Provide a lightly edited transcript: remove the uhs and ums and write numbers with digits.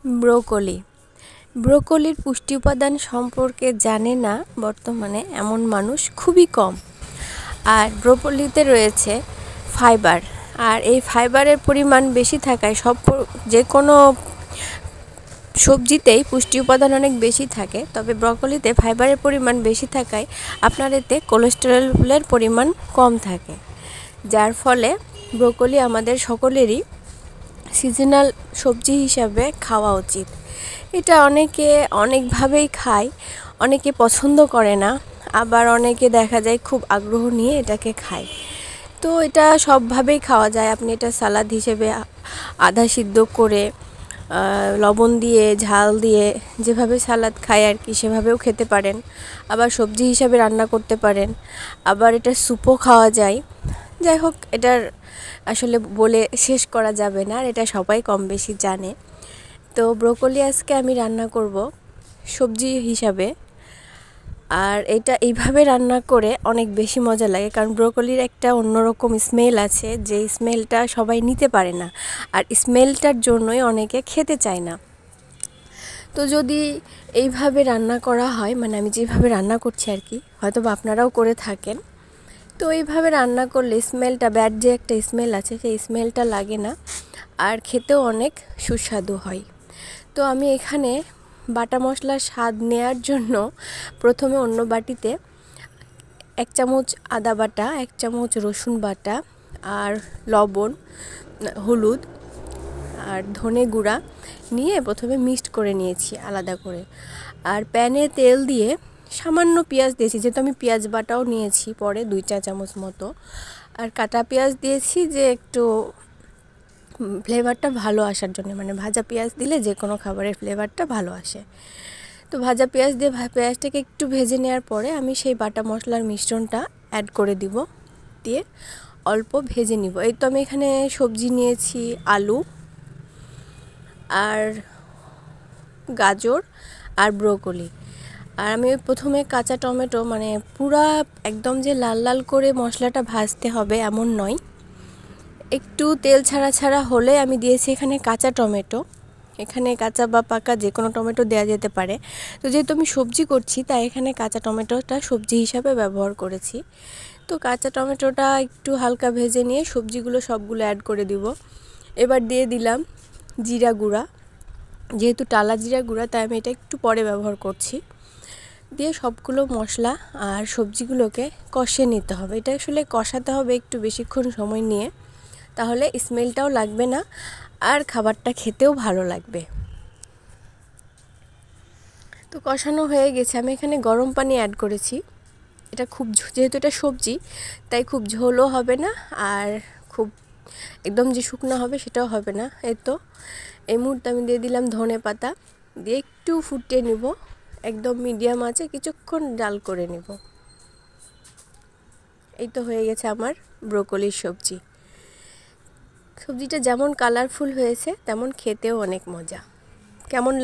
Broccoli ব্রোকলির পুষ্টি উপাদান সম্পর্কে জানে না বর্তমানে এমন মানুষ খুবই কম। আর ব্রোকলিতে রয়েছে ফাইবার, আর এই ফাইবারের পরিমাণ বেশি থাকায় যে কোনো সবজিতেই পুষ্টি উপাদান অনেক বেশি থাকে, তবে ব্রোকলিতে ফাইবারের পরিমাণ বেশি থাকায় আপনার এতে কোলেস্টেরলের পরিমাণ কম থাকে, যার ফলে ব্রোকলি আমাদের সকলেরই সিজনাল সবজি হিসাবে খাওয়া উচিত। এটা অনেকে অনেকভাবেই খায়, অনেকে পছন্দ করে না, আবার অনেকে দেখা যায় খুব আগ্রহ নিয়ে এটাকে খায়। তো এটা সবভাবেই খাওয়া যায়। আপনি এটা সালাদ হিসেবে আধা সিদ্ধ করে লবণ দিয়ে ঝাল দিয়ে যেভাবে সালাদ খায় আর কি সেভাবেও খেতে পারেন, আবার সবজি হিসাবে রান্না করতে পারেন, আবার এটা স্যুপও খাওয়া যায়। যাই হোক, এটার আসলে বলে শেষ করা যাবে না, আর এটা সবাই কম বেশি জানে। তো ব্রোকলি আজকে আমি রান্না করব সবজি হিসাবে, আর এটা এইভাবে রান্না করে অনেক বেশি মজা লাগে, কারণ ব্রোকলির একটা অন্যরকম স্মেল আছে, যে স্মেলটা সবাই নিতে পারে না, আর স্মেলটার জন্যই অনেকে খেতে চায় না। তো যদি এইভাবে রান্না করা হয়, মানে আমি যেভাবে রান্না করছি আর কি, হয়তো বা আপনারাও করে থাকেন, তো এইভাবে রান্না করলে স্মেলটা, ব্যাড যে একটা স্মেল আছে সেই স্মেলটা লাগে না, আর খেতেও অনেক সুস্বাদু হয়। তো আমি এখানে বাটা মশলার স্বাদ নেয়ার জন্য প্রথমে অন্য বাটিতে 1 চামচ আদা বাটা, 1 চামচ রসুন বাটা, আর লবণ, হলুদ আর ধনে গুঁড়া নিয়ে প্রথমে মিক্সড করে নিয়েছি আলাদা করে। আর প্যানে তেল দিয়ে সামান্য পেঁয়াজ দিয়েছি, যেহেতু আমি পেঁয়াজ বাটাও নিয়েছি পরে 2 চা চামচ মতো, আর কাটা পেঁয়াজ দিয়েছি যে একটু ফ্লেভারটা ভালো আসার জন্য, মানে ভাজা পেঁয়াজ দিলে যে কোনো খাবারের ফ্লেভারটা ভালো আসে। তো ভাজা পেঁয়াজ দিয়ে পেঁয়াজটাকে একটু ভেজে নেওয়ার পরে আমি সেই বাটা মশলার মিশ্রণটা অ্যাড করে দিব, দিয়ে অল্প ভেজে নিব। এই তো আমি এখানে সবজি নিয়েছি আলু আর গাজর আর ব্রোকলি। আর আমি প্রথমে কাঁচা টমেটো, মানে পুরা একদম যে লাল লাল করে মশলাটা ভাজতে হবে এমন নয়, একটু তেল ছাড়া ছাড়া হলে আমি দিয়েছি এখানে কাঁচা টমেটো। এখানে কাঁচা বা পাকা যে কোনো টমেটো দেওয়া যেতে পারে। তো যেহেতু আমি সবজি করছি তাই এখানে কাঁচা টমেটোটা সবজি হিসাবে ব্যবহার করেছি। তো কাঁচা টমেটোটা একটু হালকা ভেজে নিয়ে সবজিগুলো সবগুলো অ্যাড করে দিব। এবার দিয়ে দিলাম জিরা গুঁড়া, যেহেতু টালা জিরা গুঁড়া তাই আমি এটা একটু পরে ব্যবহার করছি। দিয়ে সবগুলো মশলা আর সবজিগুলোকে কষিয়ে নিতে হবে। এটা আসলে কষাতে হবে একটু বেশিক্ষণ সময় নিয়ে, তাহলে স্মেলটাও লাগবে না আর খাবারটা খেতেও ভালো লাগবে। তো কষানো হয়ে গেছে, আমি এখানে গরম পানি অ্যাড করেছি। এটা যেহেতু এটা সবজি তাই খুব ঝোলও হবে না, আর খুব একদম যে শুকনো হবে সেটাও হবে না। এই মুহূর্তে আমি দিয়ে দিলাম ধনে পাতা, দিয়ে একটু ফুটিয়ে নিব, একদম মিডিয়াম আঁচে কিছুক্ষণ জাল করে নিব। এই তো হয়ে গেছে আমার ব্রোকলির সবজি। সবজিটা যেমন কালারফুল হয়েছে তেমন খেতেও অনেক মজা। কেমন